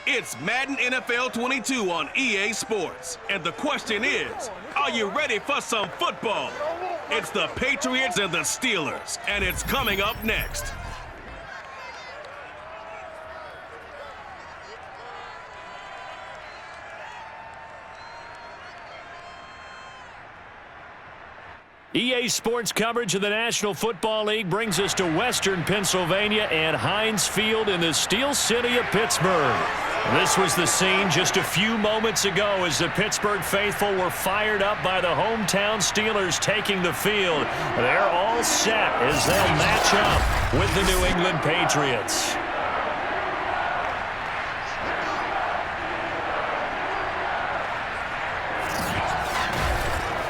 It's Madden NFL 22 on EA Sports. And the question is, are you ready for some football? It's the Patriots and the Steelers, and it's coming up next. EA Sports coverage of the National Football League brings us to Western Pennsylvania and Heinz Field in the Steel City of Pittsburgh. This was the scene just a few moments ago as the Pittsburgh faithful were fired up by the hometown Steelers taking the field. They're all set as they'll match up with the New England Patriots.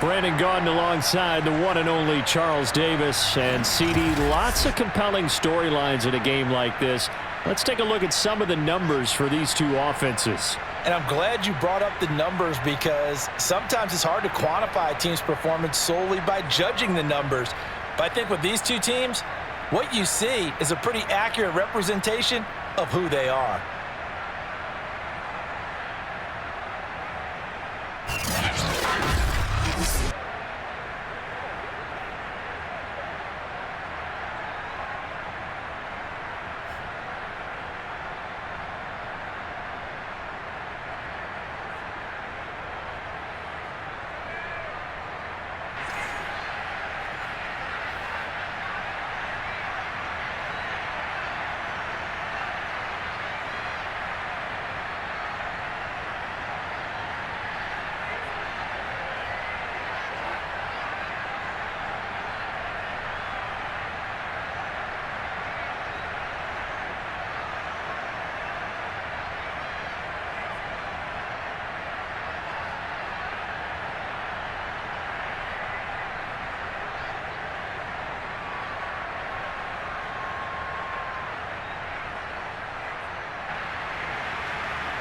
Brandon Gaudin alongside the one and only Charles Davis. And CD, lots of compelling storylines in a game like this. Let's take a look at some of the numbers for these two offenses. And I'm glad you brought up the numbers because sometimes it's hard to quantify a team's performance solely by judging the numbers. But I think with these two teams, what you see is a pretty accurate representation of who they are.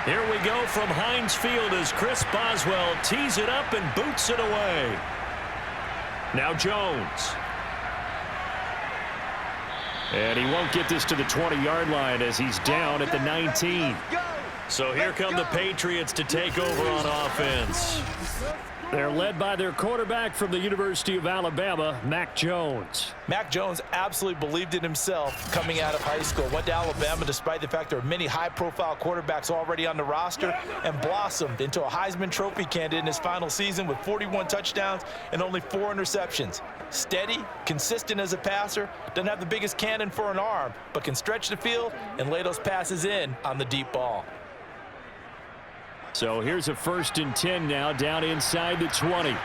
Here we go from Heinz Field as Chris Boswell tees it up and boots it away. Now Jones. And he won't get this to the 20-yard line as he's down at the 19. So here come the Patriots to take over on offense. They're led by their quarterback from the University of Alabama, Mac Jones. Mac Jones absolutely believed in himself coming out of high school. Went to Alabama despite the fact there are many high-profile quarterbacks already on the roster and blossomed into a Heisman Trophy candidate in his final season with 41 touchdowns and only 4 interceptions. Steady, consistent as a passer, doesn't have the biggest cannon for an arm, but can stretch the field and lay those passes in on the deep ball. So here's a 1st and 10 now down inside the 20.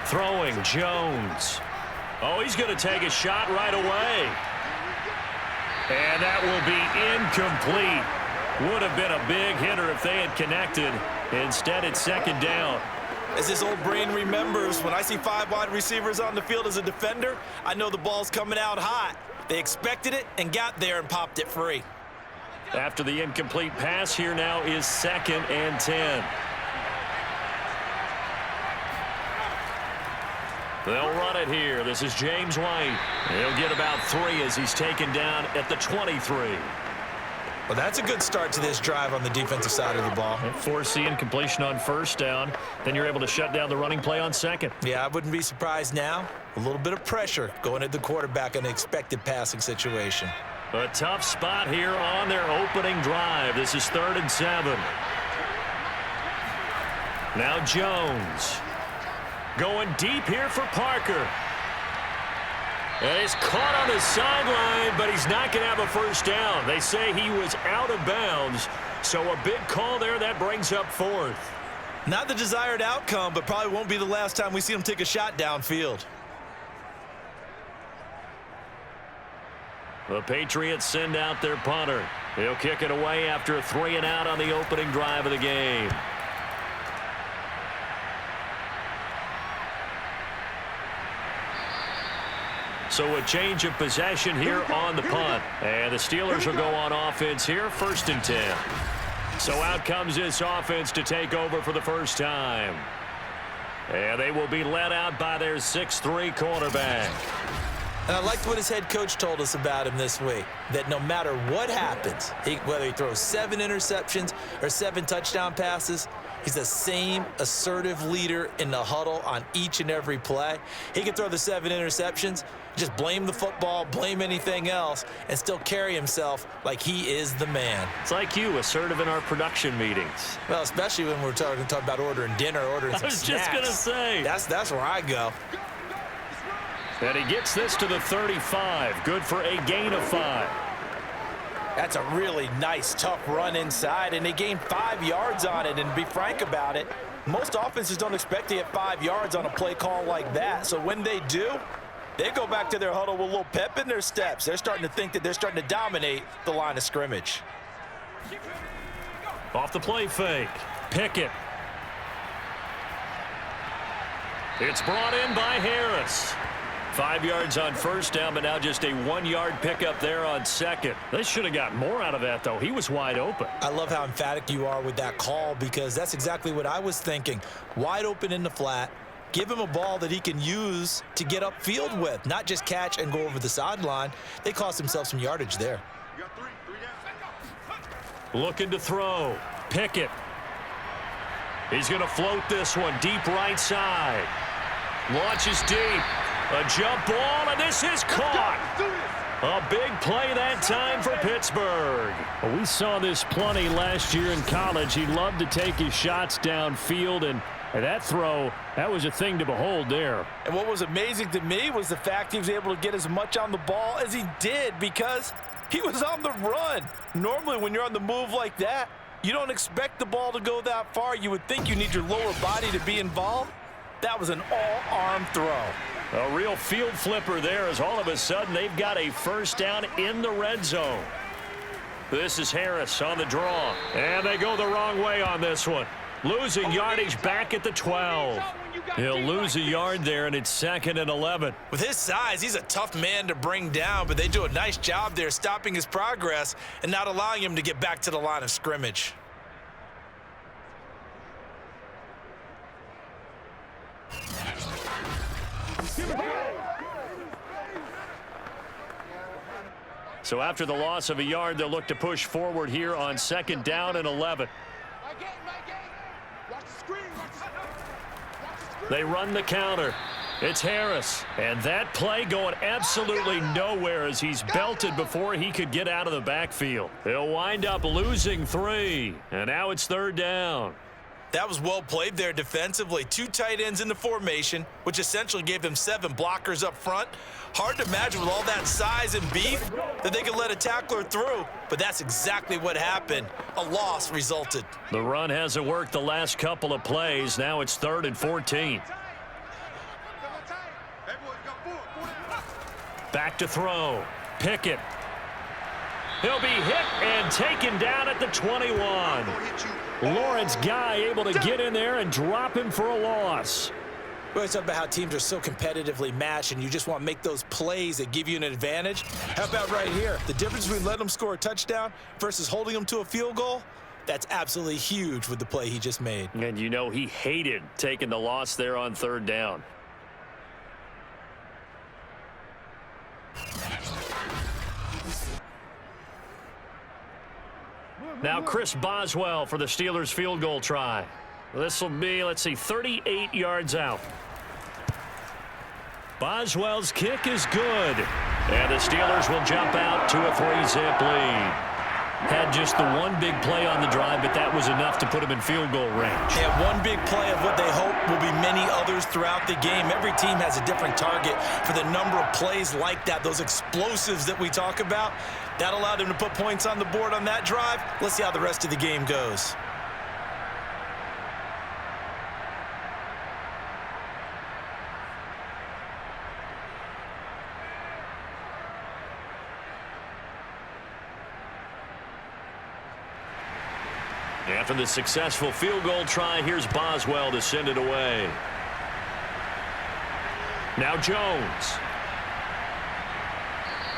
Throwing Jones. Oh, he's going to take a shot right away. And that will be incomplete. Would have been a big hitter if they had connected. Instead, it's 2nd down. As his old brain remembers, when I see 5 wide receivers on the field as a defender, I know the ball's coming out hot. They expected it and got there and popped it free. After the incomplete pass, here now is 2nd and 10. They'll run it here. This is James White. He'll get about 3 as he's taken down at the 23. Well, that's a good start to this drive on the defensive side of the ball. And force the incompletion on 1st down. Then you're able to shut down the running play on 2nd. Yeah, I wouldn't be surprised now. A little bit of pressure going at the quarterback in an expected passing situation. A tough spot here on their opening drive. This is 3rd and 7. Now Jones. Going deep here for Parker. And he's caught on the sideline, but he's not going to have a 1st down. They say he was out of bounds. So a big call there that brings up 4th. Not the desired outcome, but probably won't be the last time we see him take a shot downfield. The Patriots send out their punter. He'll kick it away after a 3-and-out on the opening drive of the game. So a change of possession here on the punt. And the Steelers will go on offense here, 1st and 10. So out comes this offense to take over for the first time. And they will be led out by their 6'3" quarterback. And I liked what his head coach told us about him this week, that no matter what happens, whether he throws 7 interceptions or 7 touchdown passes, he's the same assertive leader in the huddle on each and every play. He can throw the 7 interceptions, just blame the football, blame anything else, and still carry himself like he is the man. It's like you, assertive in our production meetings. Well, especially when we're talking about ordering dinner, ordering some snacks. I was just going to say. That's where I go. And he gets this to the 35. Good for a gain of 5. That's a really nice, tough run inside, and they gained 5 yards on it. And to be frank about it, most offenses don't expect to get 5 yards on a play call like that. So when they do, they go back to their huddle with a little pep in their steps. They're starting to think that they're starting to dominate the line of scrimmage. Off the play fake. Pickett. It's brought in by Harris. 5 yards on first down, but now just a 1-yard pickup there on second. They should have got more out of that, though. He was wide open. I love how emphatic you are with that call, because that's exactly what I was thinking. Wide open in the flat. Give him a ball that he can use to get upfield with, not just catch and go over the sideline. They cost themselves some yardage there. Looking to throw. Pickett. He's going to float this one deep right side. Launches deep. A jump ball, and this is caught. A big play that time for Pittsburgh. Well, we saw this plenty last year in college. He loved to take his shots downfield, and that throw, that was a thing to behold there. And what was amazing to me was the fact he was able to get as much on the ball as he did, because he was on the run. Normally, when you're on the move like that, you don't expect the ball to go that far. You would think you need your lower body to be involved. That was an all-arm throw. A real field flipper there, as all of a sudden they've got a first down in the red zone. This is Harris on the draw. And they go the wrong way on this one. Losing yardage back at the 12. He'll lose a yard there, and it's 2nd and 11. With his size, he's a tough man to bring down, but they do a nice job there stopping his progress and not allowing him to get back to the line of scrimmage. So after the loss of a yard, they'll look to push forward here on 2nd down and 11. They run the counter. It's Harris. And that play going absolutely nowhere as he's belted before he could get out of the backfield. They'll wind up losing 3. And now it's 3rd down. That was well played there defensively. 2 tight ends in the formation, which essentially gave them 7 blockers up front. Hard to imagine with all that size and beef that they could let a tackler through, but that's exactly what happened. A loss resulted. The run hasn't worked the last couple of plays. Now it's 3rd and 14. Back to throw. Pickett. He'll be hit and taken down at the 21. Lawrence Guy able to get in there and drop him for a loss. We always talk about how teams are so competitively matched, and you just want to make those plays that give you an advantage. How about right here? The difference between letting them score a touchdown versus holding them to a field goal, that's absolutely huge with the play he just made. And you know he hated taking the loss there on 3rd down. Now Chris Boswell for the Steelers field goal try. This will be, let's see, 38 yards out. Boswell's kick is good. And the Steelers will jump out to a 3-zip lead. Had just the one big play on the drive, but that was enough to put him in field goal range. Yeah, one big play of what they hope will be many others throughout the game. Every team has a different target for the number of plays like that, those explosives that we talk about. That allowed them to put points on the board on that drive. Let's see how the rest of the game goes. After the successful field goal try, here's Boswell to send it away. Now Jones.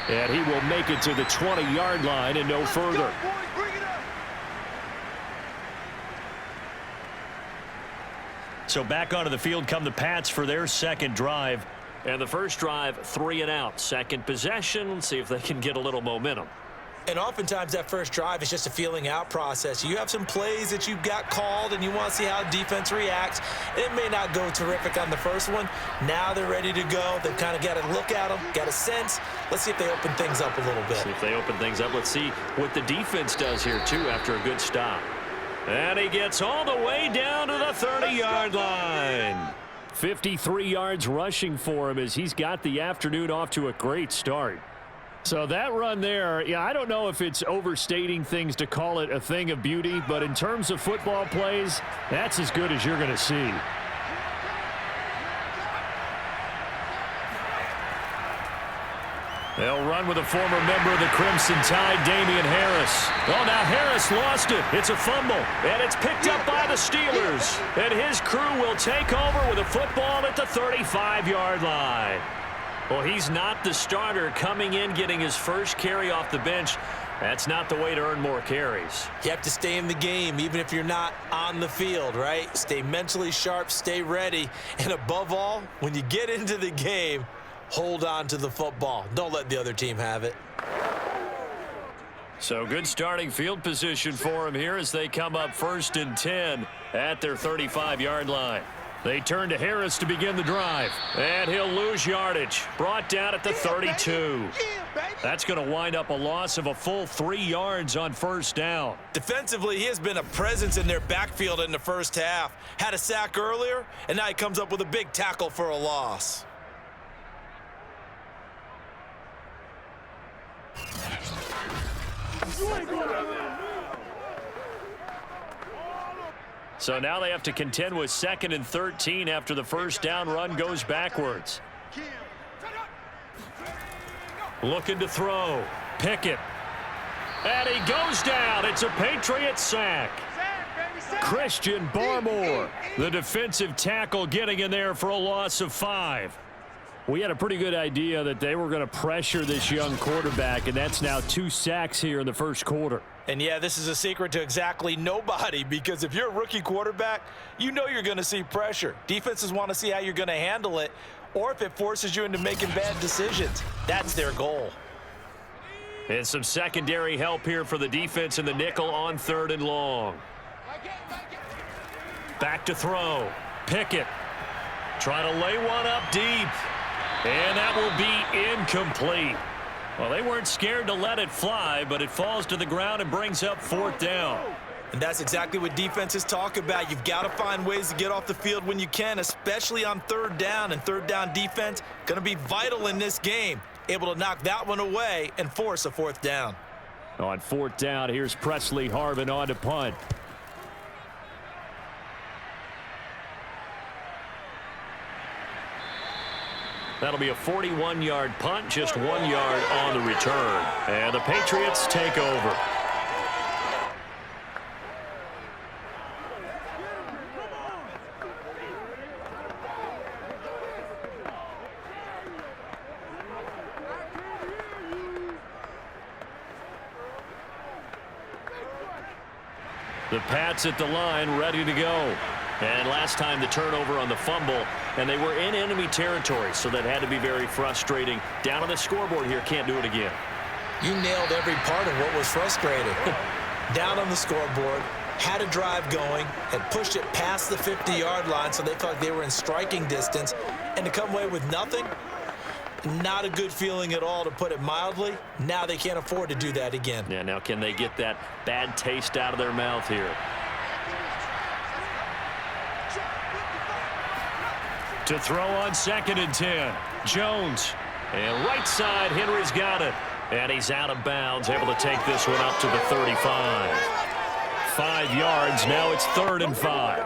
And he will make it to the 20-yard line and no further. So back onto the field come the Pats for their second drive. And the first drive, 3 and out. Second possession, let's see if they can get a little momentum. And oftentimes that first drive is just a feeling out process. You have some plays that you've got called and you want to see how defense reacts. And it may not go terrific on the first one. Now they're ready to go. They've kind of got to look at them, got a sense. Let's see if they open things up a little bit. See if they open things up. Let's see what the defense does here, too, after a good stop. And he gets all the way down to the 30-yard line. 53 yards rushing for him as he's got the afternoon off to a great start. So that run there, yeah, I don't know if it's overstating things to call it a thing of beauty, but in terms of football plays, that's as good as you're going to see. They'll run with a former member of the Crimson Tide, Damian Harris. Oh, now Harris lost it. It's a fumble, and it's picked up by the Steelers. And his crew will take over with a football at the 35-yard line. Well, he's not the starter coming in, getting his first carry off the bench. That's not the way to earn more carries. You have to stay in the game, even if you're not on the field, right? Stay mentally sharp, stay ready. And above all, when you get into the game, hold on to the football. Don't let the other team have it. So good starting field position for him here as they come up 1st and 10 at their 35-yard line. They turn to Harris to begin the drive. And he'll lose yardage. Brought down at the 32. That's going to wind up a loss of a full 3 yards on first down. Defensively, he has been a presence in their backfield in the first half. Had a sack earlier, and now he comes up with a big tackle for a loss. So now they have to contend with 2nd and 13 after the first down run goes backwards. Looking to throw. Pickett. And he goes down. It's a Patriots sack. Christian Barmore, the defensive tackle, getting in there for a loss of 5. We had a pretty good idea that they were going to pressure this young quarterback, and that's now 2 sacks here in the first quarter. And, yeah, this is a secret to exactly nobody, because if you're a rookie quarterback, you know you're going to see pressure. Defenses want to see how you're going to handle it, or if it forces you into making bad decisions. That's their goal. And some secondary help here for the defense in the nickel on 3rd and long. Back to throw. Pickett trying to lay one up deep. And that will be incomplete. Well, they weren't scared to let it fly, but it falls to the ground and brings up 4th down. And that's exactly what defenses talk about. You've got to find ways to get off the field when you can, especially on 3rd down. And 3rd down defense going to be vital in this game. Able to knock that one away and force a 4th down. On 4th down, here's Presley Harvin on to punt. That'll be a 41-yard punt, just 1 yard on the return. And the Patriots take over. The Pats at the line, ready to go. And last time the turnover on the fumble, and they were in enemy territory, so that had to be very frustrating. Down on the scoreboard here, can't do it again. You nailed every part of what was frustrating. Down on the scoreboard, had a drive going, had pushed it past the 50-yard line, so they felt like they were in striking distance, and to come away with nothing, not a good feeling at all, to put it mildly. Now they can't afford to do that again. Yeah, now can they get that bad taste out of their mouth here? To throw on 2nd and 10. Jones. And right side, Henry's got it. And he's out of bounds, able to take this one up to the 35. 5 yards, now it's 3rd and 5.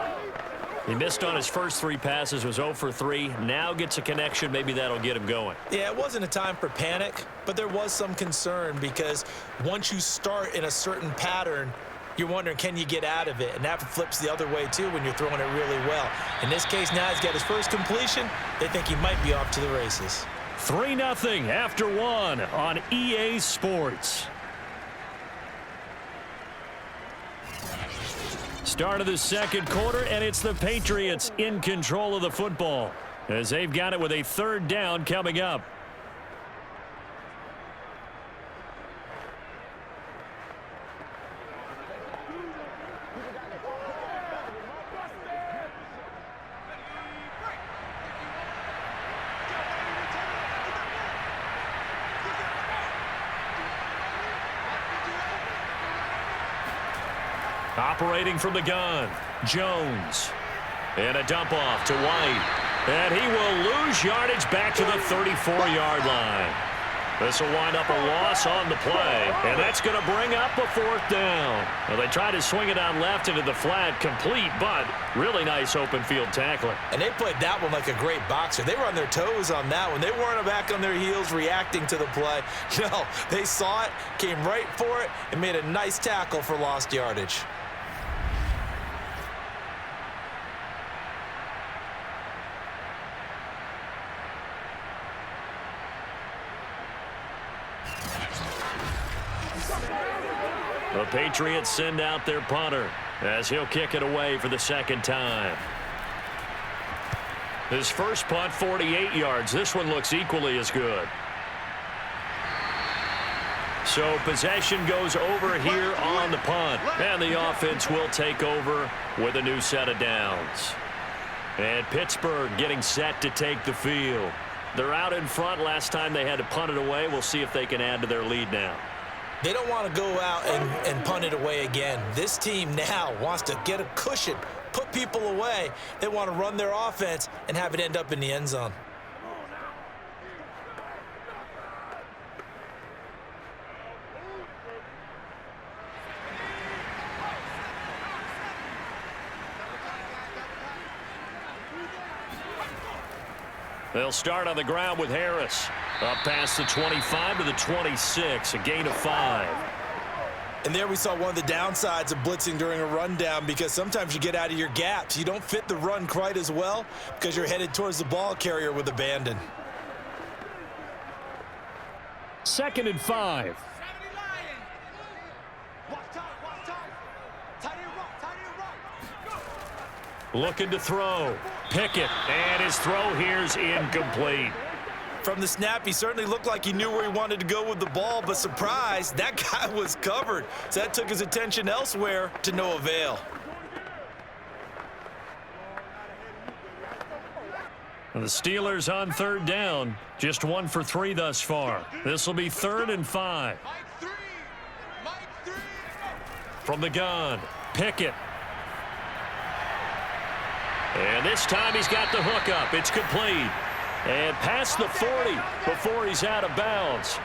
He missed on his first 3 passes, was 0 for 3. Now gets a connection, maybe that'll get him going. Yeah, it wasn't a time for panic, but there was some concern because once you start in a certain pattern, you're wondering, can you get out of it? And that flips the other way, too, when you're throwing it really well. In this case, now he's got his first completion. They think he might be off to the races. 3-0 after 1 on EA Sports. Start of the second quarter, and it's the Patriots in control of the football. as they've got it with a 3rd down coming up. Operating from the gun, Jones. And a dump off to White. And he will lose yardage back to the 34-yard line. This will wind up a loss on the play. And that's going to bring up a 4th down. Well, they tried to swing it on left into the flat, complete, but really nice open field tackling. And they played that one like a great boxer. They were on their toes on that one. They weren't back on their heels reacting to the play. No, they saw it, came right for it, and made a nice tackle for lost yardage. The Patriots send out their punter as he'll kick it away for the 2nd time. His first punt, 48 yards. This one looks equally as good. So possession goes over here on the punt. And the offense will take over with a new set of downs. And Pittsburgh getting set to take the field. They're out in front. Last time they had to punt it away. We'll see if they can add to their lead now. They don't want to go out and punt it away again. This team now wants to get a cushion, put people away. They want to run their offense and have it end up in the end zone. They'll start on the ground with Harris. Up past the 25 to the 26, a gain of 5. And there we saw one of the downsides of blitzing during a rundown, because sometimes you get out of your gaps. You don't fit the run quite as well because you're headed towards the ball carrier with abandon. 2nd and 5. Looking to throw. Pickett, and his throw here's incomplete. From the snap, he certainly looked like he knew where he wanted to go with the ball, but surprise, that guy was covered. So that took his attention elsewhere to no avail. The Steelers on 3rd down, just 1 for 3 thus far. This will be 3rd and 5. From the gun, Pickett. And this time he's got the hook up. It's complete. And past the 40 before he's out of bounds.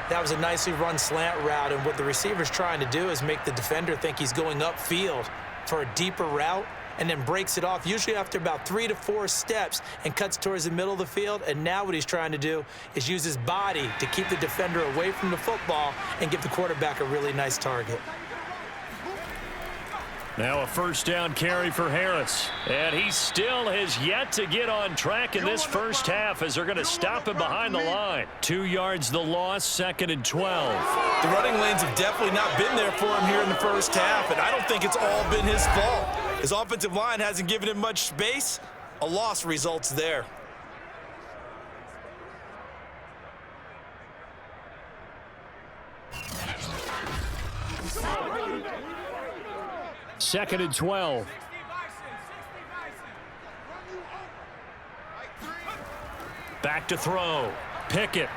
That was a nicely run slant route, and what the receiver's trying to do is make the defender think he's going upfield for a deeper route, and then breaks it off, usually after about 3 to 4 steps, and cuts towards the middle of the field. And now what he's trying to do is use his body to keep the defender away from the football and give the quarterback a really nice target. Now a 1st down carry for Harris. And he still has yet to get on track in this first half, as they're going to stop him behind the line. 2 yards the loss, 2nd and 12. The running lanes have definitely not been there for him here in the first half, and I don't think it's all been his fault. His offensive line hasn't given him much space. A loss results there. Second and 12. Back to throw. Pickett.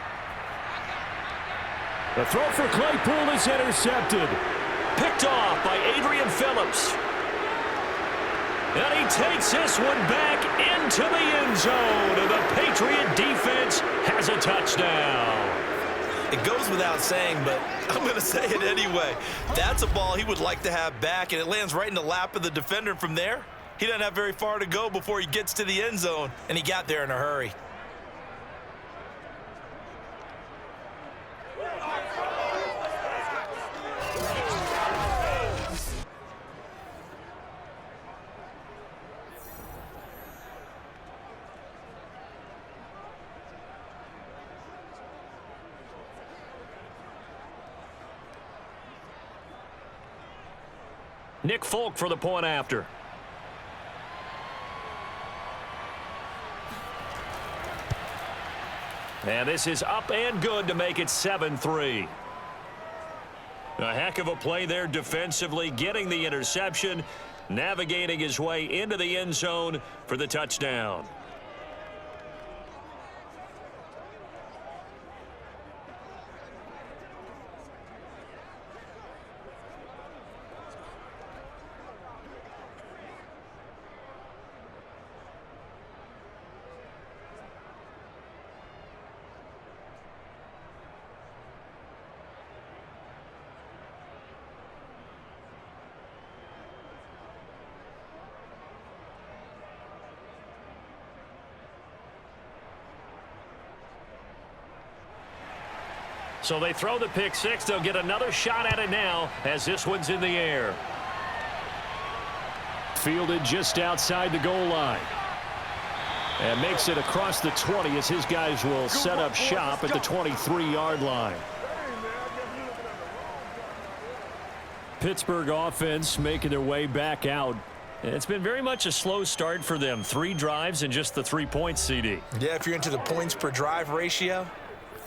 The throw for Claypool is intercepted. Picked off by Adrian Phillips. And he takes this one back into the end zone. And the Patriot defense has a touchdown. It goes without saying, but I'm going to say it anyway. That's a ball he would like to have back, and it lands right in the lap of the defender. From there, he doesn't have very far to go before he gets to the end zone, and he got there in a hurry. Nick Folk for the point after. And this is up and good to make it 7-3. A heck of a play there defensively, getting the interception, navigating his way into the end zone for the touchdown. So they throw the pick six. They'll get another shot at it now as this one's in the air. Fielded just outside the goal line. And makes it across the 20 as his guys will set up shop at the 23-yard line. Pittsburgh offense making their way back out. It's been very much a slow start for them. 3 drives and just the 3 points, CD. Yeah, if you're into the points per drive ratio,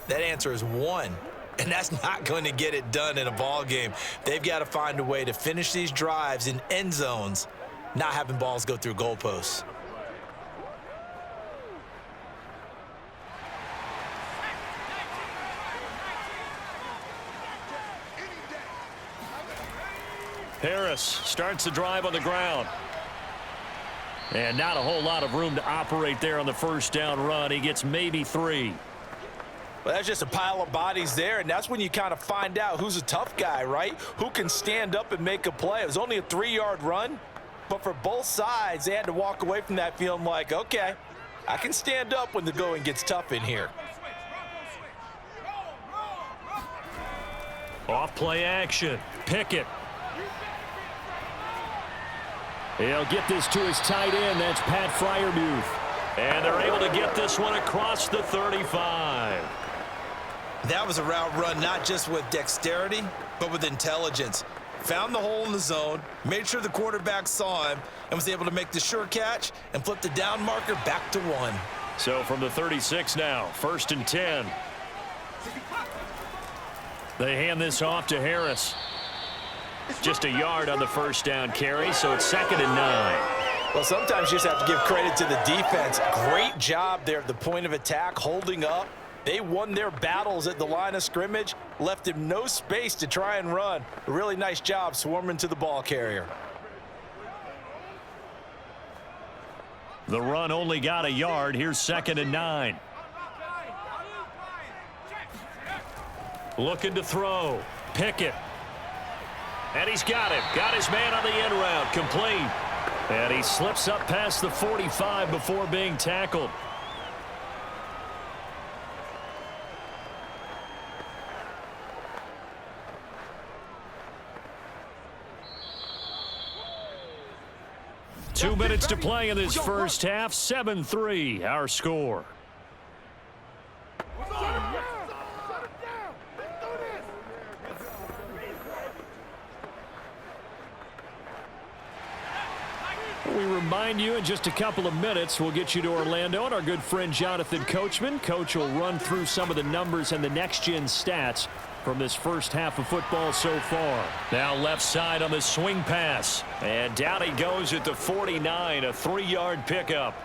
that answer is 1. And that's not going to get it done in a ball game. They've got to find a way to finish these drives in end zones, not having balls go through goalposts. Harris starts the drive on the ground. And not a whole lot of room to operate there on the first down run. He gets maybe 3. Well, that's just a pile of bodies there, and that's when you kind of find out who's a tough guy, right? Who can stand up and make a play. It was only a 3-yard run, but for both sides, they had to walk away from that feeling like, okay, I can stand up when the going gets tough in here. Off play action. Pickett. He'll get this to his tight end. That's Pat Freiermuth. And they're able to get this one across the 35. That was a route run not just with dexterity, but with intelligence. Found the hole in the zone, made sure the quarterback saw him, and was able to make the sure catch and flip the down marker back to 1. So from the 36 now, 1st and 10. They hand this off to Harris. Just a yard on the first down carry, so it's 2nd and 9. Well, sometimes you just have to give credit to the defense. Great job there at the point of attack, holding up. They won their battles at the line of scrimmage, left him no space to try and run. A really nice job swarming to the ball carrier. The run only got a yard. Here's 2nd and 9. Looking to throw. Pickett. And he's got it. Got his man on the end route. Complete. And he slips up past the 45 before being tackled. Two minutes to play in this first half. 7-3, our score. We remind you in just a couple of minutes we'll get you to Orlando and our good friend Jonathan Coachman. Coach will run through some of the numbers and the next-gen stats from this first half of football so far. Now left side on the swing pass. And down he goes at the 49, a 3-yard pickup.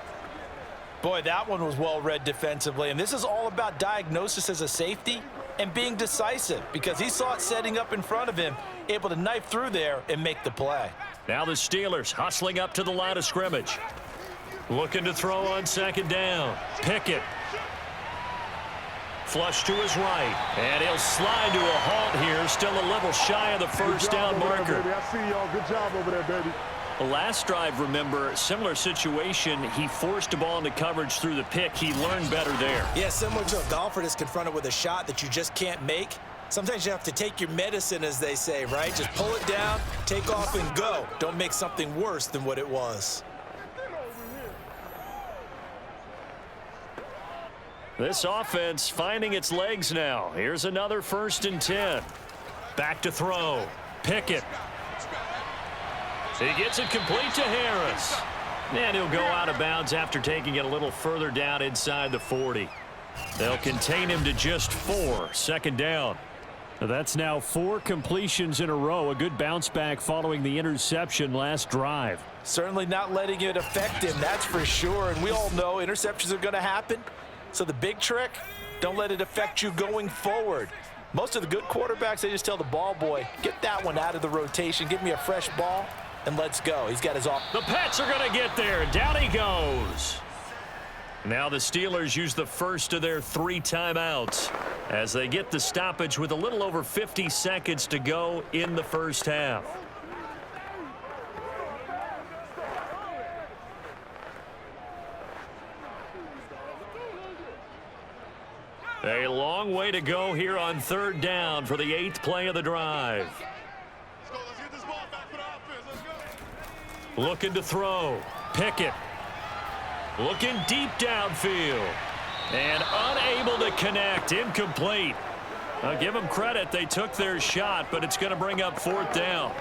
Boy, that one was well read defensively. And this is all about diagnosis as a safety and being decisive because he saw it setting up in front of him, able to knife through there and make the play. Now the Steelers hustling up to the line of scrimmage. Looking to throw on 2nd down. Pickett. Flush to his right. And he'll slide to a halt here. Still a little shy of the first down marker. I see y'all. Good job over there, baby. The last drive, remember, similar situation. He forced a ball into coverage through the pick. He learned better there. Yeah, similar to a golfer that's confronted with a shot that you just can't make. Sometimes you have to take your medicine, as they say, right? Just pull it down, take off, and go. Don't make something worse than what it was. This offense finding its legs now. Here's another 1st and 10. Back to throw. Pickett. He gets it complete to Harris. And he'll go out of bounds after taking it a little further down inside the 40. They'll contain him to just 4. Second down. That's now 4 completions in a row. A good bounce back following the interception last drive. Certainly not letting it affect him, that's for sure. And we all know interceptions are going to happen. So the big trick, don't let it affect you going forward. Most of the good quarterbacks, they just tell the ball boy, get that one out of the rotation, give me a fresh ball, and let's go. He's got his off. The Pats are going to get there. Down he goes. Now the Steelers use the first of their 3 timeouts as they get the stoppage with a little over 50 seconds to go in the first half. A long way to go here on 3rd down for the 8th play of the drive. Looking to throw. Pickett. Looking deep downfield. And unable to connect. Incomplete. I'll give them credit. They took their shot, but it's going to bring up 4th down.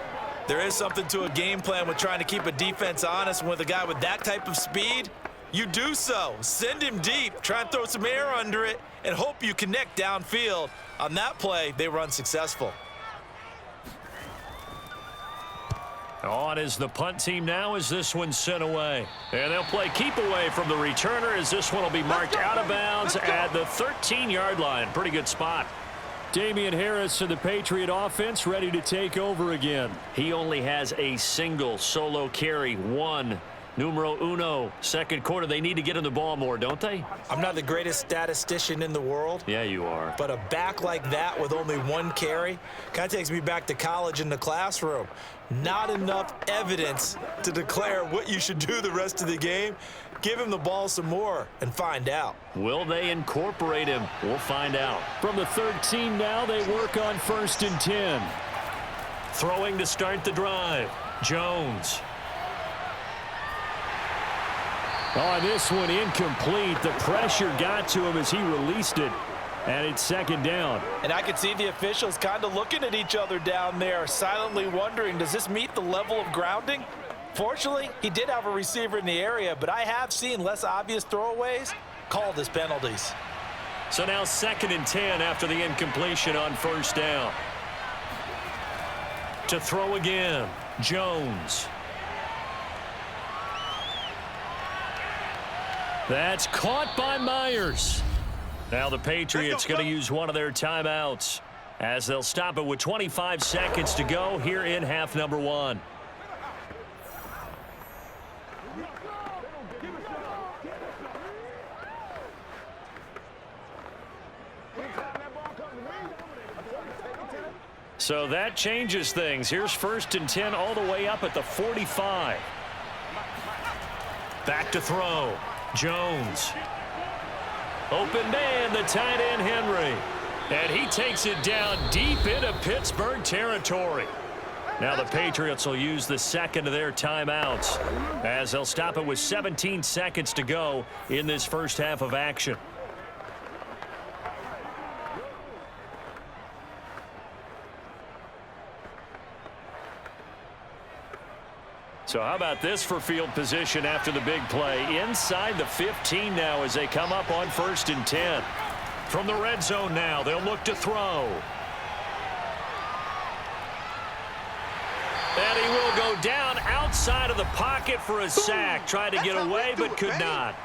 There is something to a game plan with trying to keep a defense honest. With a guy with that type of speed, you do so. Send him deep. Try and throw some air under it and hope you connect downfield. On that play, they were unsuccessful. On is the punt team now as this one's sent away. And they'll play keep away from the returner as this one will be marked out of bounds at the 13-yard line. Pretty good spot. Damian Harris of the Patriot offense ready to take over again. He only has a single solo carry, 1. Numero uno, second quarter. They need to get in the ball more, don't they? I'm not the greatest statistician in the world. Yeah, you are. But a back like that with only 1 carry kind of takes me back to college in the classroom. Not enough evidence to declare what you should do the rest of the game. Give him the ball some more and find out. Will they incorporate him? We'll find out. From the 13 now, they work on 1st and 10. Throwing to start the drive. Jones. On this one, incomplete. The pressure got to him as he released it. And it's 2nd down. And I could see the officials kind of looking at each other down there, silently wondering, does this meet the level of grounding? Fortunately, he did have a receiver in the area, but I have seen less obvious throwaways called as penalties. So now 2nd and 10 after the incompletion on 1st down. To throw again, Jones. That's caught by Myers. Now the Patriots going to use one of their timeouts as they'll stop it with 25 seconds to go here in half number 1. So that changes things. Here's 1st and 10 all the way up at the 45. Back to throw. Jones. Open man, the tight end Henry. And he takes it down deep into Pittsburgh territory. Now the Patriots will use the 2nd of their timeouts as they'll stop it with 17 seconds to go in this first half of action. So how about this for field position after the big play? Inside the 15 now as they come up on 1st and 10. From the red zone now, they'll look to throw. And he will go down outside of the pocket for a sack. Tried to get away, but could not.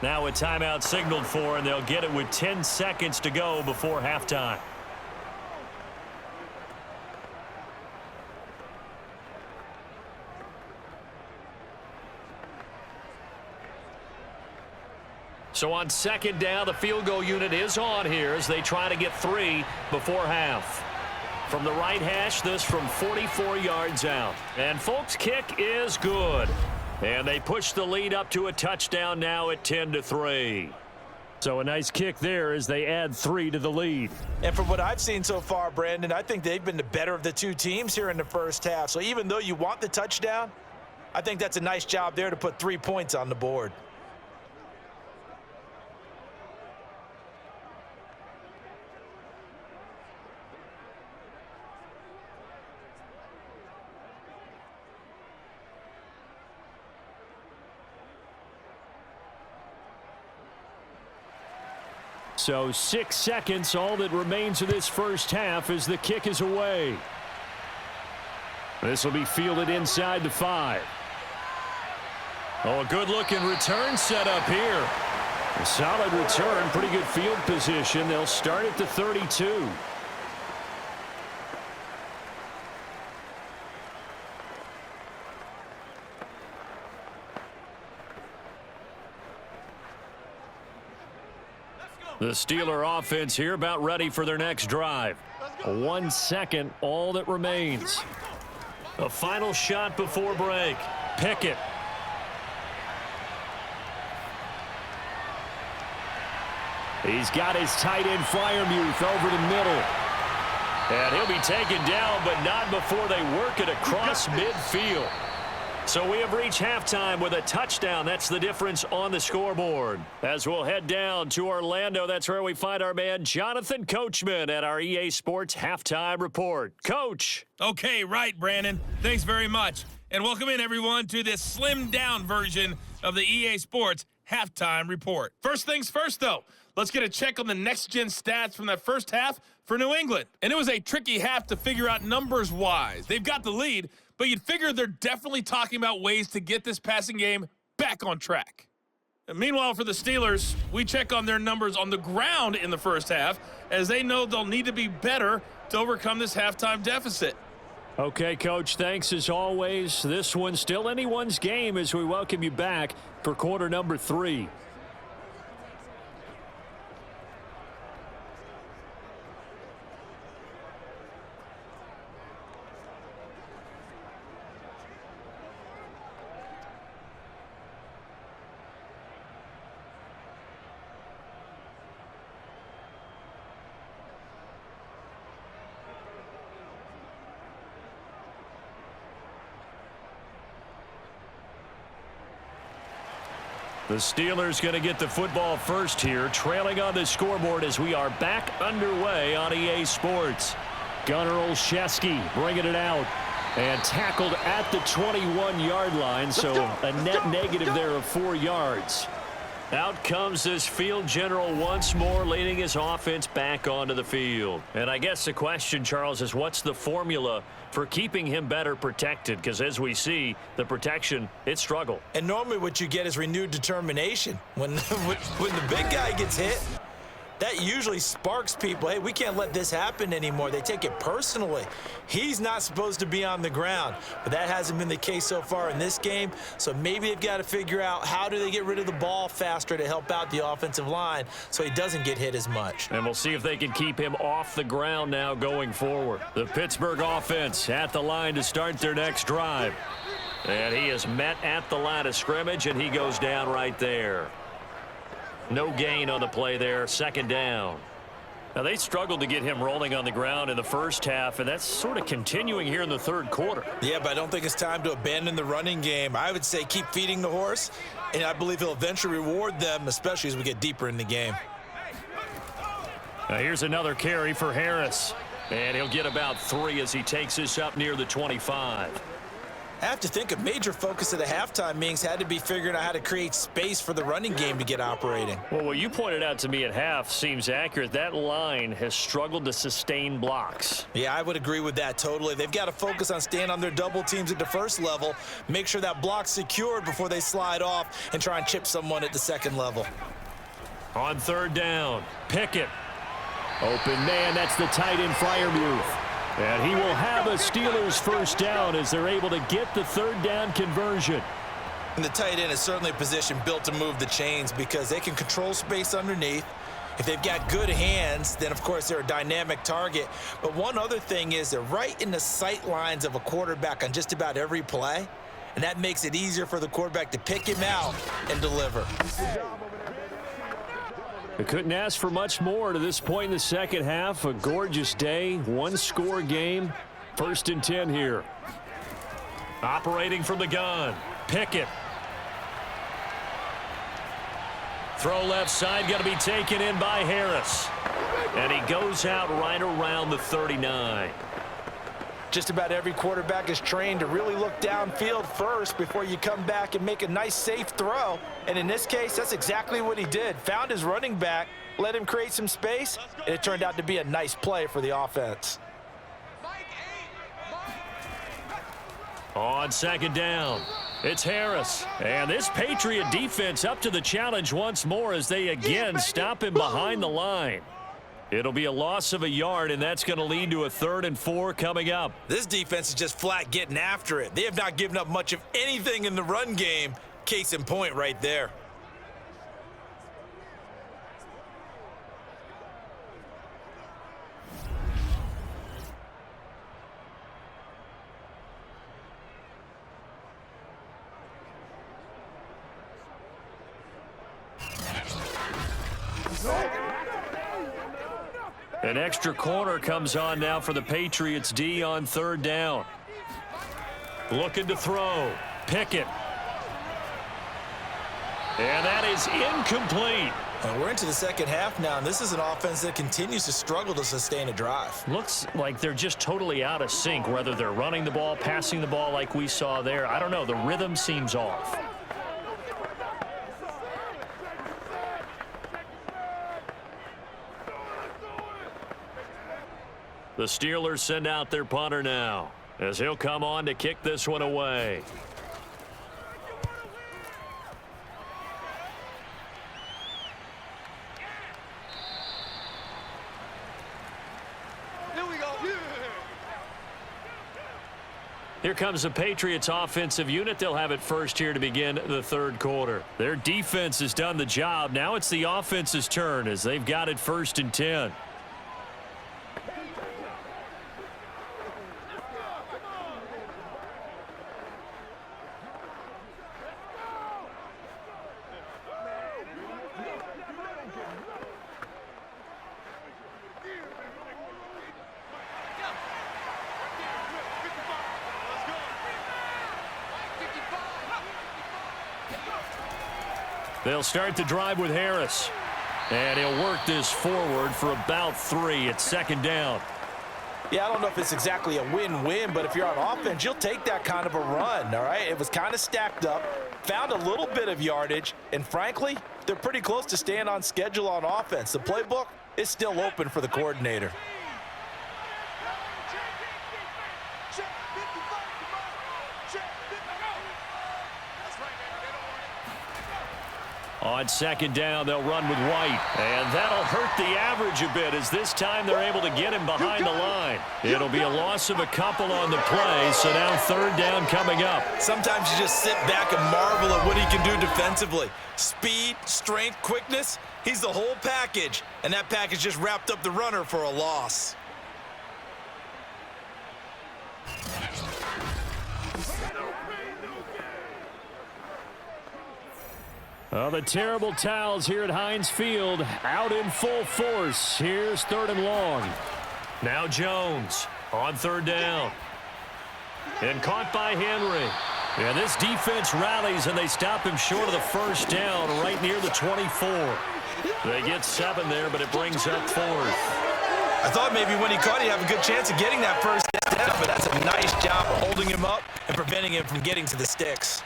Now a timeout signaled for, and they'll get it with 10 seconds to go before halftime. So on 2nd down, the field goal unit is on here as they try to get 3 before half. From the right hash, this from 44 yards out. And Folk's kick is good. And they push the lead up to a touchdown now at 10-3. So a nice kick there as they add 3 to the lead. And from what I've seen so far, Brandon, I think they've been the better of the 2 teams here in the first half. So even though you want the touchdown, I think that's a nice job there to put 3 points on the board. So 6 seconds, all that remains of this first half as the kick is away. This will be fielded inside the 5. Oh, a good-looking return set up here. A solid return, pretty good field position. They'll start at the 32. The Steeler offense here about ready for their next drive. 1 second, all that remains. A final shot before break. Pickett. He's got his tight end Freiermuth over the middle. And he'll be taken down, but not before they work it across midfield. So we have reached halftime with a touchdown. That's the difference on the scoreboard. As we'll head down to Orlando, that's where we find our man Jonathan Coachman at our EA Sports Halftime Report. Coach. Okay, right, Brandon. Thanks very much. And welcome in, everyone, to this slimmed-down version of the EA Sports Halftime Report. First things first, though. Let's get a check on the next-gen stats from that first half for New England. And it was a tricky half to figure out numbers-wise. They've got the lead, but you'd figure they're definitely talking about ways to get this passing game back on track. And meanwhile, for the Steelers, we check on their numbers on the ground in the first half, as they know they'll need to be better to overcome this halftime deficit. Okay, Coach, thanks as always. This one's still anyone's game as we welcome you back for quarter number 3. The Steelers going to get the football first here, trailing on the scoreboard as we are back underway on EA Sports. Gunnar Olszewski bringing it out and tackled at the 21-yard line, so a net negative there of 4 yards. Out comes this field general once more, leading his offense back onto the field. And I guess the question, Charles, is what's the formula for keeping him better protected? Because as we see, the protection, it struggled. And normally what you get is renewed determination. When the big guy gets hit, that usually sparks people. Hey, we can't let this happen anymore. They take it personally. He's not supposed to be on the ground, but that hasn't been the case so far in this game. So maybe they've got to figure out how do they get rid of the ball faster to help out the offensive line so he doesn't get hit as much. And we'll see if they can keep him off the ground now going forward. The Pittsburgh offense at the line to start their next drive. And he is met at the line of scrimmage, and he goes down right there. No gain on the play there, second down. Now, they struggled to get him rolling on the ground in the first half, and that's sort of continuing here in the third quarter. Yeah, but I don't think it's time to abandon the running game. I would say keep feeding the horse, and I believe he'll eventually reward them, especially as we get deeper in the game. Now, here's another carry for Harris, and he'll get about 3 as he takes this up near the 25. I have to think a major focus of the halftime meetings had to be figuring out how to create space for the running game to get operating. Well, what you pointed out to me at half seems accurate. That line has struggled to sustain blocks. Yeah, I would agree with that totally. They've got to focus on staying on their double teams at the first level, make sure that block's secured before they slide off and try and chip someone at the second level. On third down, Pickett. Open man, that's the tight end Freiermuth. And he will have a Steelers first down as they're able to get the third down conversion. And the tight end is certainly a position built to move the chains because they can control space underneath. If they've got good hands, then, of course, they're a dynamic target. But one other thing is they're right in the sight lines of a quarterback on just about every play, and that makes it easier for the quarterback to pick him out and deliver. They couldn't ask for much more to this point in the second half. A gorgeous day, one-score game. 1st and 10 here. Operating from the gun, Pickett. Throw left side, got to be taken in by Harris. And he goes out right around the 39. Just about every quarterback is trained to really look downfield first before you come back and make a nice, safe throw. And in this case, that's exactly what he did. Found his running back, let him create some space, and it turned out to be a nice play for the offense. On second down, it's Harris. And this Patriot defense up to the challenge once more as they again stop him behind the line. It'll be a loss of a yard, and that's going to lead to a 3rd and 4 coming up. This defense is just flat getting after it. They have not given up much of anything in the run game. Case in point right there. An extra corner comes on now for the Patriots D on 3rd down. Looking to throw. Pickett. And that is incomplete. We're into the second half now, and this is an offense that continues to struggle to sustain a drive. Looks like they're just totally out of sync, whether they're running the ball, passing the ball like we saw there. I don't know. The rhythm seems off. The Steelers send out their punter now as he'll come on to kick this one away. Here comes the Patriots offensive unit. They'll have it first here to begin the 3rd quarter. Their defense has done the job. Now it's the offense's turn as they've got it 1st and 10. They'll start the drive with Harris. And he'll work this forward for about 3 at 2nd down. Yeah, I don't know if it's exactly a win-win, but if you're on offense, you'll take that kind of a run, all right? It was kind of stacked up, found a little bit of yardage, and frankly, they're pretty close to staying on schedule on offense. The playbook is still open for the coordinator. On 2nd down, they'll run with White. And that'll hurt the average a bit as this time they're able to get him behind the line. It'll be a loss of a couple on the play, so now 3rd down coming up. Sometimes you just sit back and marvel at what he can do defensively. Speed, strength, quickness, he's the whole package. And that package just wrapped up the runner for a loss. Well, the terrible towels here at Heinz Field out in full force. Here's 3rd and long. Now Jones on 3rd down. And caught by Henry. And this defense rallies, and they stop him short of the 1st down right near the 24. They get 7 there, but it brings up 4th. I thought maybe when he caught, he'd have a good chance of getting that 1st down, but that's a nice job of holding him up and preventing him from getting to the sticks.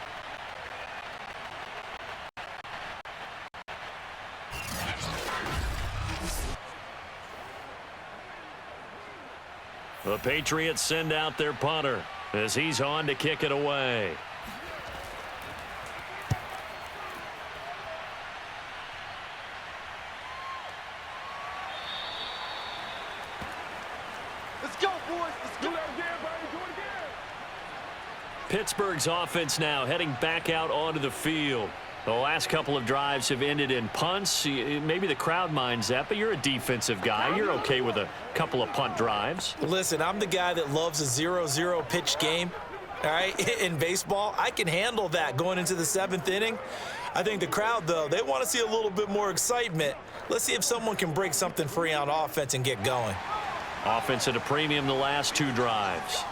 The Patriots send out their punter as he's on to kick it away. Let's go, boys. Let's do that again, buddy. Do it again. Pittsburgh's offense now heading back out onto the field. The last couple of drives have ended in punts. Maybe the crowd minds that, but you're a defensive guy. You're okay with a couple of punt drives. Listen, I'm the guy that loves a 0-0 pitch game. All right, in baseball, I can handle that going into the 7th inning. I think the crowd, though, they want to see a little bit more excitement. Let's see if someone can break something free on offense and get going. Offense at a premium the last 2 drives.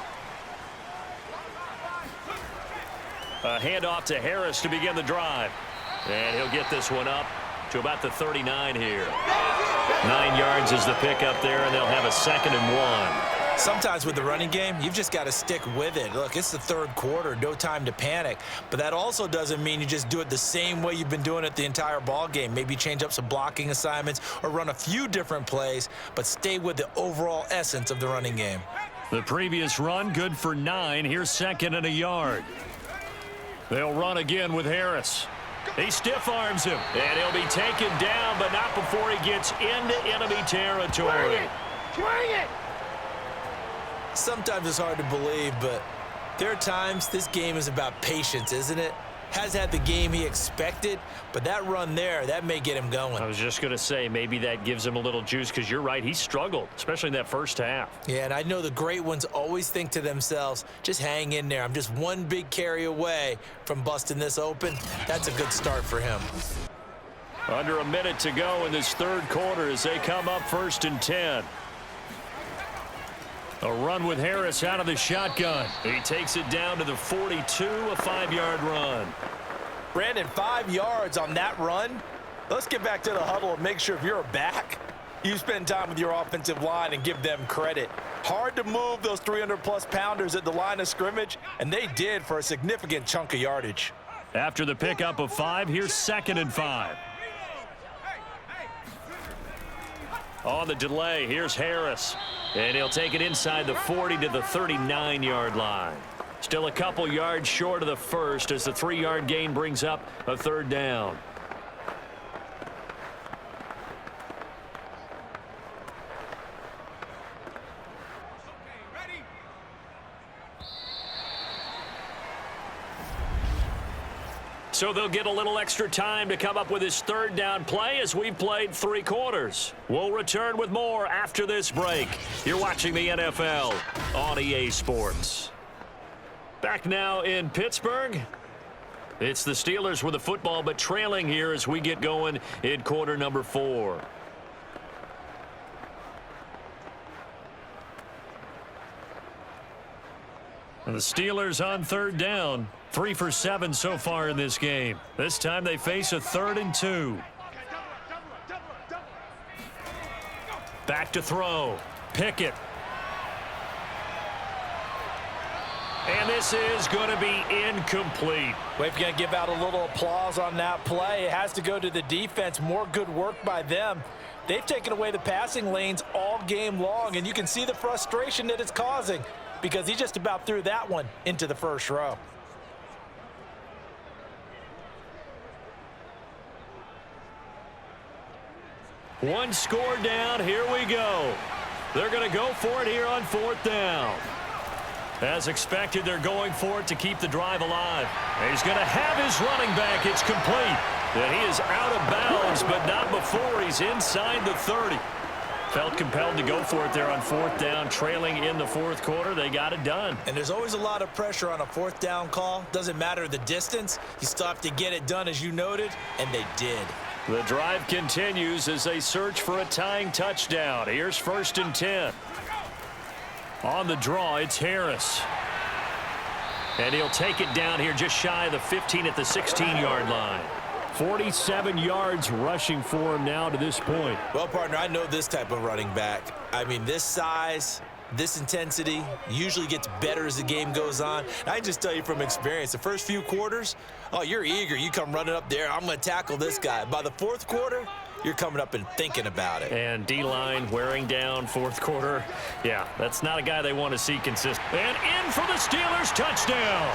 A handoff to Harris to begin the drive. And he'll get this one up to about the 39 here. 9 yards is the pickup there, and they'll have a 2nd and 1. Sometimes with the running game, you've just got to stick with it. Look, it's the third quarter, no time to panic. But that also doesn't mean you just do it the same way you've been doing it the entire ball game. Maybe change up some blocking assignments or run a few different plays, but stay with the overall essence of the running game. The previous run, good for 9. Here's 2nd and a yard. They'll run again with Harris. He stiff arms him, and he'll be taken down, but not before he gets into enemy territory. Swing it! Sometimes it's hard to believe, but there are times this game is about patience, isn't it? Has had the game he expected, but that run there, that may get him going. I was just going to say, maybe that gives him a little juice, because you're right, he struggled, especially in that first half. Yeah, and I know the great ones always think to themselves, just hang in there. I'm just one big carry away from busting this open. That's a good start for him. Under a minute to go in this third quarter as they come up 1st and 10. A run with Harris out of the shotgun. He takes it down to the 42, a 5-yard run. Brandon, 5 yards on that run. Let's get back to the huddle and make sure if you're a back, you spend time with your offensive line and give them credit. Hard to move those 300-plus pounders at the line of scrimmage, and they did for a significant chunk of yardage. After the pickup of 5, here's 2nd and 5. On the delay, here's Harris. And he'll take it inside the 40 to the 39-yard line. Still a couple yards short of the first as the 3-yard gain brings up a 3rd down. So they'll get a little extra time to come up with his 3rd down play as we've played 3 quarters. We'll return with more after this break. You're watching the NFL on EA Sports. Back now in Pittsburgh. It's the Steelers with the football, but trailing here as we get going in quarter number 4. And the Steelers on 3rd down. 3 for 7 so far in this game. This time they face a 3rd and 2. Back to throw. Pickett. And this is going to be incomplete. We're going to give out a little applause on that play. It has to go to the defense. More good work by them. They've taken away the passing lanes all game long, and you can see the frustration that it's causing because he just about threw that one into the first row. One score down. Here we go. They're going to go for it here on 4th down. As expected, they're going for it to keep the drive alive. He's going to have his running back. It's complete. And he is out of bounds, but not before he's inside the 30. Felt compelled to go for it there on 4th down, trailing in the 4th quarter. They got it done. And there's always a lot of pressure on a 4th down call. Doesn't matter the distance. You still have to get it done, as you noted, and they did. The drive continues as they search for a tying touchdown. Here's 1st and 10. On the draw, it's Harris. And he'll take it down here just shy of the 15 at the 16-yard line. 47 yards rushing for him now to this point. Well, partner, I know this type of running back. I mean, this size, this intensity usually gets better as the game goes on. And I can just tell you from experience, the first few quarters, oh, you're eager. You come running up there. I'm going to tackle this guy. By the 4th quarter, you're coming up and thinking about it. And D-line wearing down 4th quarter. Yeah, that's not a guy they want to see consistent. And in for the Steelers touchdown.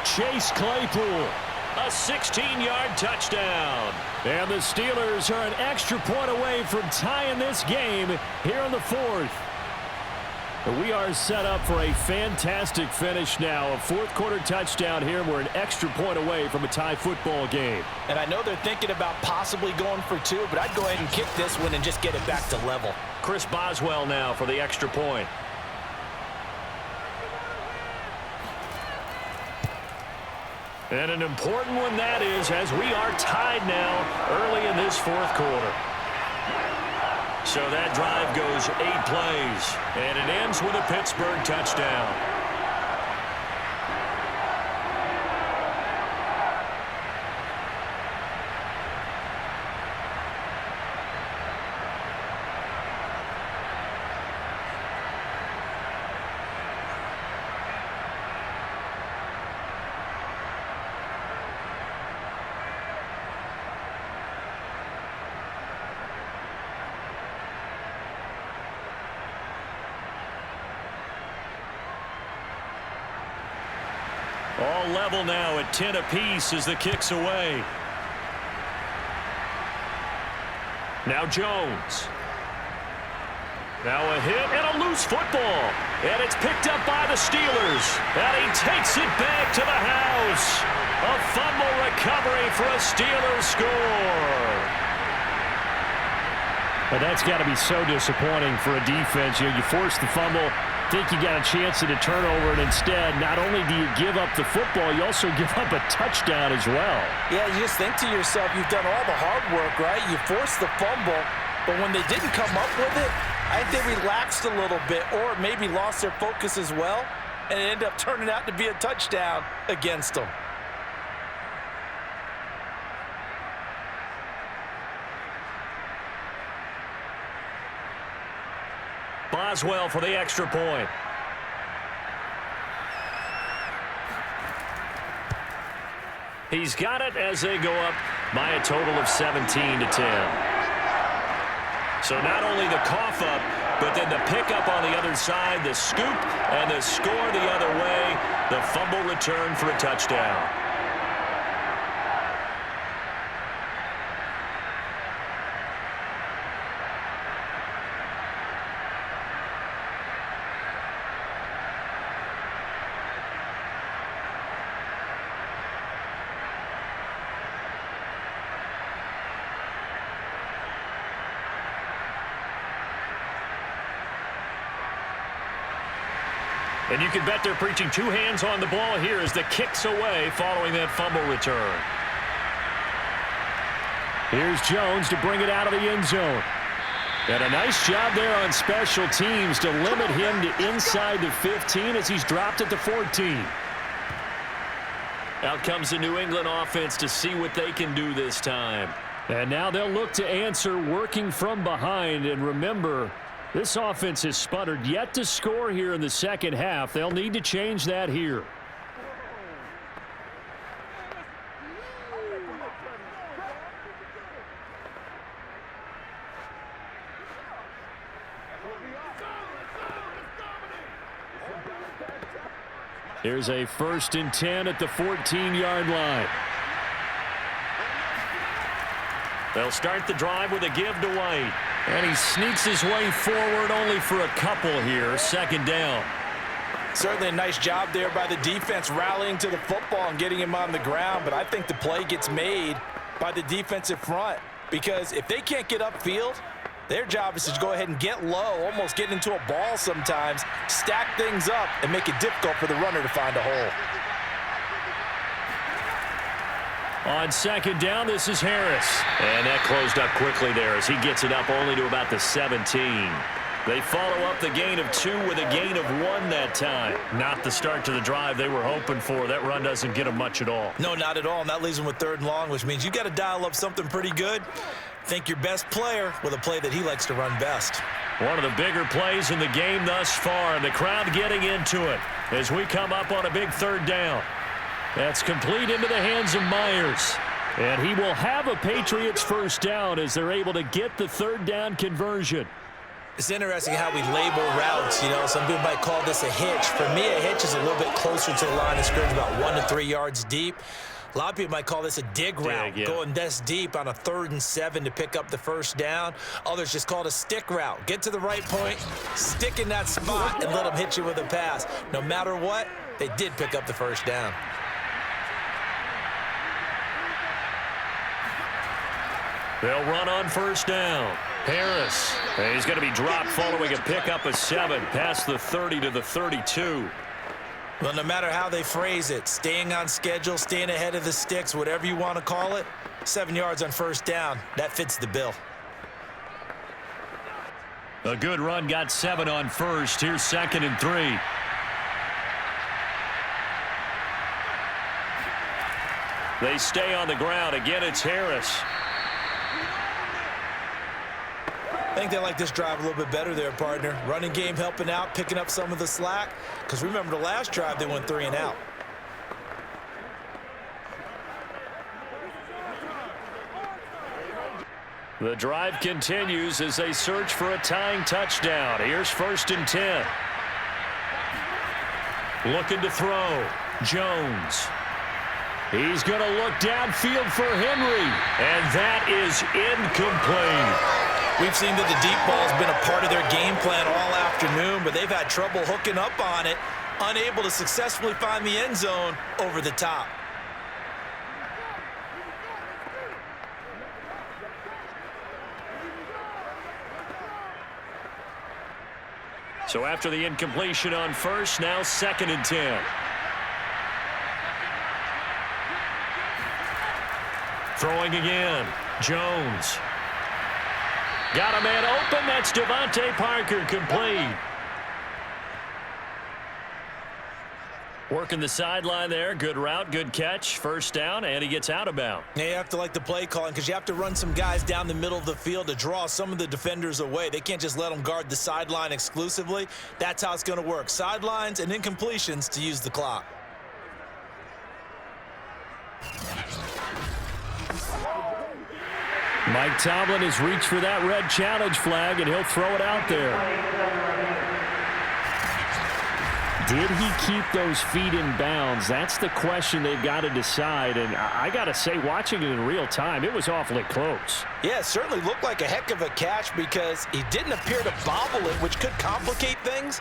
Chase Claypool. A 16-yard touchdown. And the Steelers are an extra point away from tying this game here in the 4th. We are set up for a fantastic finish now. A 4th quarter touchdown here. We're an extra point away from a tie football game. And I know they're thinking about possibly going for 2, but I'd go ahead and kick this one and just get it back to level. Chris Boswell now for the extra point. And an important one that is, as we are tied now early in this 4th quarter. So that drive goes 8 plays, and it ends with a Pittsburgh touchdown. All level now at 10 apiece as the kick's away. Now Jones. Now a hit and a loose football. And it's picked up by the Steelers. And he takes it back to the house. A fumble recovery for a Steelers score. Well, that's got to be so disappointing for a defense. You force the fumble, think you got a chance at a turnover, and instead, not only do you give up the football, you also give up a touchdown as well. Yeah, you just think to yourself, you've done all the hard work, right? You forced the fumble, but when they didn't come up with it, I think they relaxed a little bit or maybe lost their focus as well, and it ended up turning out to be a touchdown against them. Boswell for the extra point. He's got it as they go up by a total of 17-10. So not only the cough up, but then the pickup on the other side, the scoop, and the score the other way, the fumble return for a touchdown. And you can bet they're preaching two hands on the ball here as the kick's away following that fumble return. Here's Jones to bring it out of the end zone. And a nice job there on special teams to limit him to inside the 15 as he's dropped at the 14. Out comes the New England offense to see what they can do this time. And now they'll look to answer working from behind. And remember, this offense has sputtered yet to score here in the second half. They'll need to change that here. Here's a 1st and 10 at the 14-yard line. They'll start the drive with a give to White. And he sneaks his way forward only for a couple here. 2nd down. Certainly a nice job there by the defense rallying to the football and getting him on the ground. But I think the play gets made by the defensive front because if they can't get upfield, their job is to go ahead and get low, almost get into a ball sometimes, stack things up, and make it difficult for the runner to find a hole. On 2nd down, this is Harris. And that closed up quickly there as he gets it up only to about the 17. They follow up the gain of 2 with a gain of 1 that time. Not the start to the drive they were hoping for. That run doesn't get them much at all. No, not at all. And that leaves them with 3rd and long, which means you got to dial up something pretty good. Think your best player with a play that he likes to run best. One of the bigger plays in the game thus far, and the crowd getting into it as we come up on a big 3rd down. That's complete into the hands of Myers. And he will have a Patriots 1st down as they're able to get the 3rd down conversion. It's interesting how we label routes. You know, some people might call this a hitch. For me, a hitch is a little bit closer to the line of scrimmage, about 1 to 3 yards deep. A lot of people might call this a dig route, going this deep on a 3rd and 7 to pick up the 1st down. Others just call it a stick route. Get to the right point, stick in that spot, and let them hit you with a pass. No matter what, they did pick up the 1st down. They'll run on 1st down. Harris. And he's going to be dropped following a pickup of 7 past the 30 to the 32. Well, no matter how they phrase it, staying on schedule, staying ahead of the sticks, whatever you want to call it, 7 yards on 1st down, that fits the bill. A good run got 7 on 1st. Here's 2nd and 3. They stay on the ground. Again, it's Harris. I think they like this drive a little bit better there, partner. Running game helping out, picking up some of the slack. Because remember the last drive, they went 3 and out. The drive continues as they search for a tying touchdown. Here's 1st and 10. Looking to throw. Jones. He's going to look downfield for Henry, and that is incomplete. We've seen that the deep ball has been a part of their game plan all afternoon, but they've had trouble hooking up on it, unable to successfully find the end zone over the top. So after the incompletion on first, now 2nd and 10. Throwing again. Jones. Got a man open. That's Devontae Parker, complete. Working the sideline there. Good route, good catch. First down, and he gets out of bounds. Yeah, you have to like the play calling because you have to run some guys down the middle of the field to draw some of the defenders away. They can't just let them guard the sideline exclusively. That's how it's going to work. Sidelines and incompletions to use the clock. Mike Tomlin has reached for that red challenge flag, and he'll throw it out there. Did he keep those feet in bounds? That's the question they've got to decide. And I got to say, watching it in real time, it was awfully close. Yeah, it certainly looked like a heck of a catch because he didn't appear to bobble it, which could complicate things.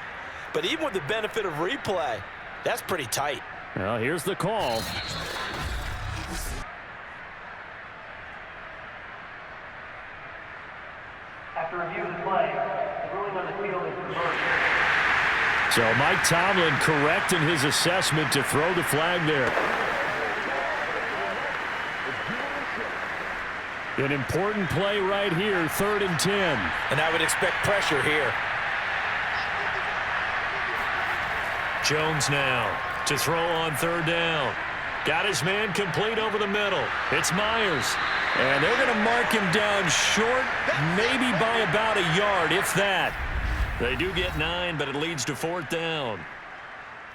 But even with the benefit of replay, that's pretty tight. Well, here's the call. After review of the play, the ruling on the field is reversed. So Mike Tomlin correct in his assessment to throw the flag there. An important play right here, 3rd and 10. And I would expect pressure here. Jones now to throw on 3rd down. Got his man complete over the middle. It's Myers. And they're going to mark him down short, maybe by about a yard, if that. They do get 9, but it leads to 4th down.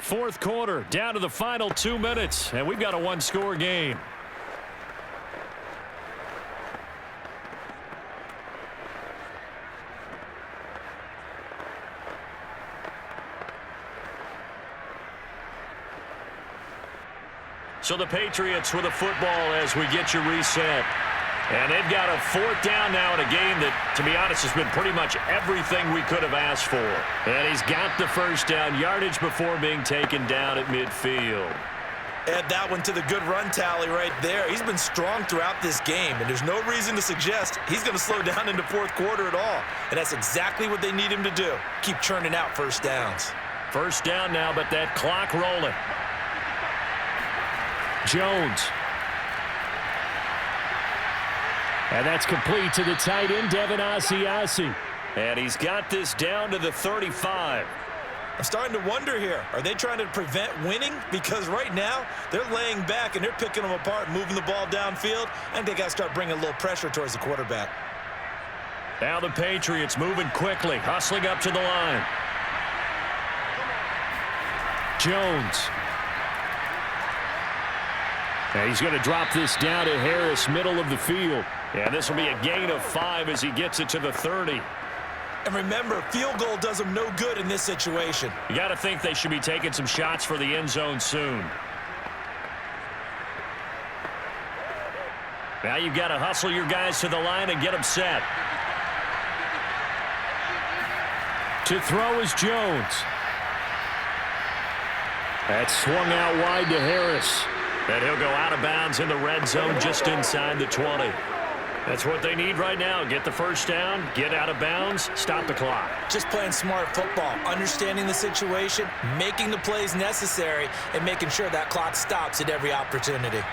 4th quarter, down to the final 2 minutes, and we've got a one-score game. So the Patriots with a football as we get you reset. And they've got a 4th down now in a game that, to be honest, has been pretty much everything we could have asked for. And he's got the first down, yardage before being taken down at midfield. Add that one to the good run tally right there. He's been strong throughout this game, and there's no reason to suggest he's going to slow down into 4th quarter at all. And that's exactly what they need him to do. Keep churning out first downs. First down now, but that clock rolling. Jones. And that's complete to the tight end, Devin Asiasi. And he's got this down to the 35. I'm starting to wonder here, are they trying to prevent winning? Because right now, they're laying back and they're picking them apart, moving the ball downfield. I think they got to start bringing a little pressure towards the quarterback. Now the Patriots moving quickly, hustling up to the line. Jones. And he's going to drop this down to Harris, middle of the field. And this will be a gain of 5 as he gets it to the 30. And remember, field goal does them no good in this situation. You got to think they should be taking some shots for the end zone soon. Now you've got to hustle your guys to the line and get them set. To throw is Jones. That's swung out wide to Harris. And he'll go out of bounds in the red zone just inside the 20. That's what they need right now. Get the first down, get out of bounds, stop the clock. Just playing smart football, understanding the situation, making the plays necessary, and making sure that clock stops at every opportunity.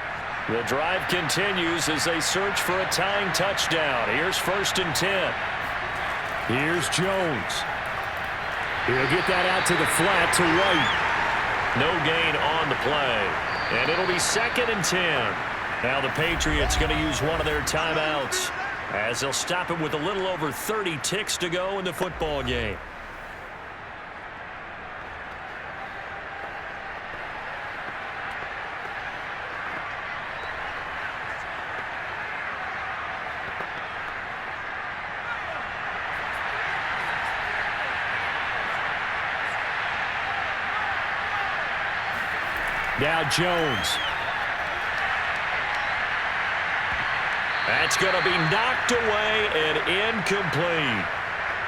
The drive continues as they search for a tying touchdown. Here's 1st and 10. Here's Jones. He'll get that out to the flat to White. No gain on the play. And it'll be 2nd and 10. Now the Patriots going to use one of their timeouts as they'll stop it with a little over 30 ticks to go in the football game. Now Jones. That's going to be knocked away and incomplete.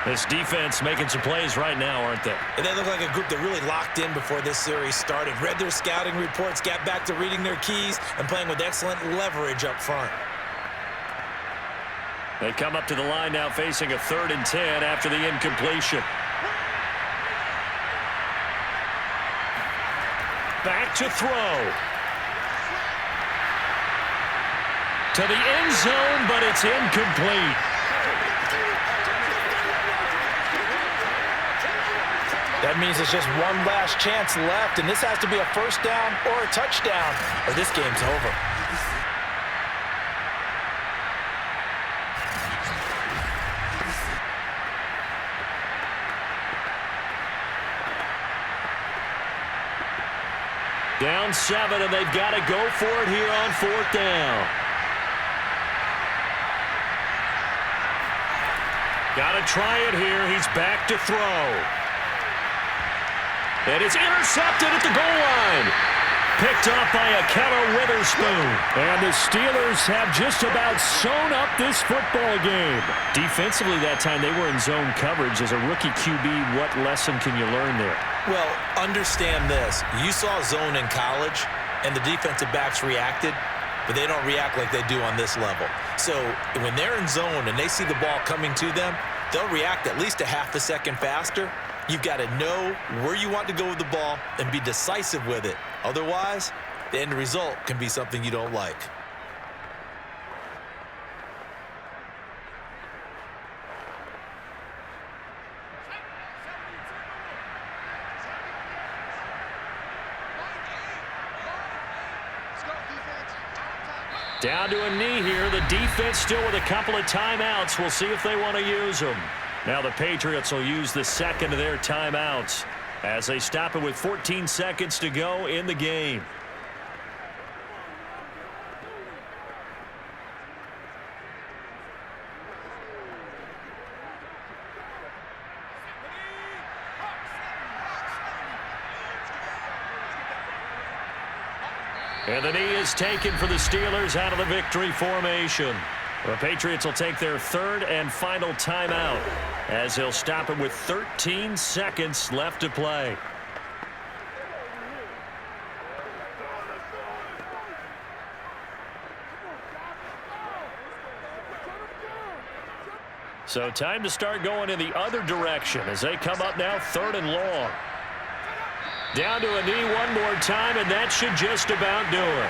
This defense making some plays right now, aren't they? And they look like a group that really locked in before this series started. Read their scouting reports, got back to reading their keys, and playing with excellent leverage up front. They come up to the line now facing a 3rd and 10 after the incompletion. Back to throw. To the end zone, but it's incomplete. That means it's just one last chance left, and this has to be a first down or a touchdown, or this game's over. Down 7, and they've got to go for it here on 4th down. Got to try it here. He's back to throw. And it's intercepted at the goal line. Picked up by Akella Witherspoon. And the Steelers have just about sewn up this football game. Defensively that time, they were in zone coverage. As a rookie QB, what lesson can you learn there? Well, understand this. You saw zone in college, and the defensive backs reacted, but they don't react like they do on this level. So when they're in zone and they see the ball coming to them, they'll react at least a half a second faster. You've got to know where you want to go with the ball and be decisive with it. Otherwise, the end result can be something you don't like. Down to a knee here. The defense still with a couple of timeouts. We'll see if they want to use them. Now the Patriots will use the second of their timeouts as they stop it with 14 seconds to go in the game. And the knee is taken for the Steelers out of the victory formation. The Patriots will take their 3rd and final timeout as they'll stop it with 13 seconds left to play. So time to start going in the other direction as they come up now 3rd and long. Down to a knee one more time, and that should just about do it.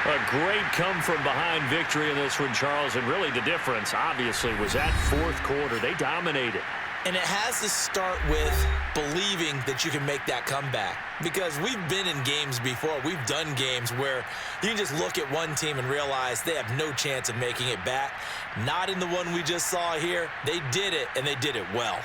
A great come-from-behind victory in this one, Charles, and really the difference, obviously, was that 4th quarter. They dominated. And it has to start with believing that you can make that comeback. Because we've been in games before. We've done games where you can just look at one team and realize they have no chance of making it back. Not in the one we just saw here. They did it, and they did it well.